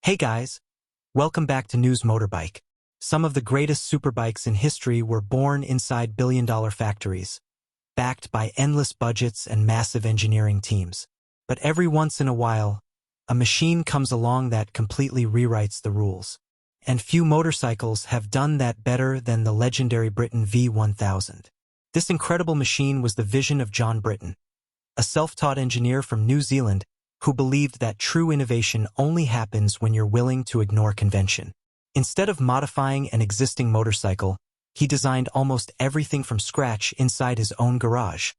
Hey guys, welcome back to News Motorbike. Some of the greatest superbikes in history were born inside billion-dollar factories, backed by endless budgets and massive engineering teams. But every once in a while, a machine comes along that completely rewrites the rules. And few motorcycles have done that better than the legendary Britten V1000. This incredible machine was the vision of John Britten, a self-taught engineer from New Zealand who believed that true innovation only happens when you're willing to ignore convention. Instead of modifying an existing motorcycle, he designed almost everything from scratch inside his own garage,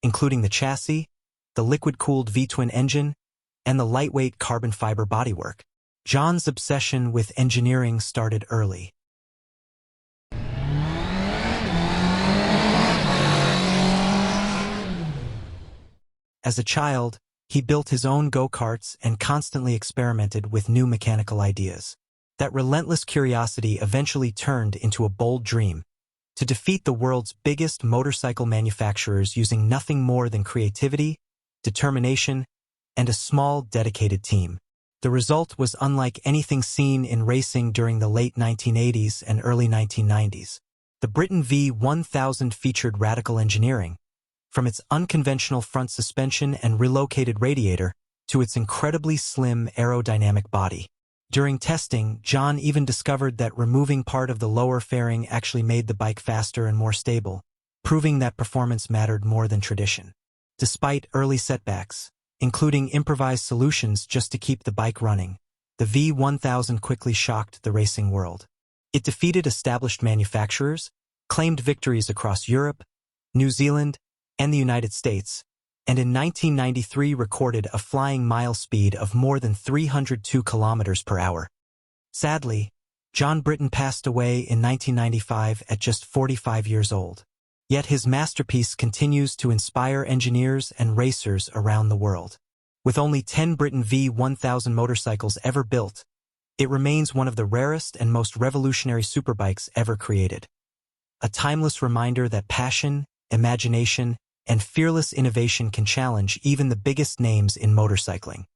including the chassis, the liquid-cooled V-twin engine, and the lightweight carbon fiber bodywork. John's obsession with engineering started early. As a child, he built his own go-karts and constantly experimented with new mechanical ideas. That relentless curiosity eventually turned into a bold dream to defeat the world's biggest motorcycle manufacturers using nothing more than creativity, determination, and a small, dedicated team. The result was unlike anything seen in racing during the late 1980s and early 1990s. The Britten V1000 featured radical engineering, from its unconventional front suspension and relocated radiator to its incredibly slim aerodynamic body. During testing, John even discovered that removing part of the lower fairing actually made the bike faster and more stable, proving that performance mattered more than tradition. Despite early setbacks, including improvised solutions just to keep the bike running, the V1000 quickly shocked the racing world. It defeated established manufacturers, claimed victories across Europe, New Zealand, and the United States, and in 1993 recorded a flying mile speed of more than 302 kilometers per hour. Sadly, John Britten passed away in 1995 at just 45 years old. Yet his masterpiece continues to inspire engineers and racers around the world. With only 10 Britten V1000 motorcycles ever built, it remains one of the rarest and most revolutionary superbikes ever created. A timeless reminder that passion, imagination, and fearless innovation can challenge even the biggest names in motorcycling.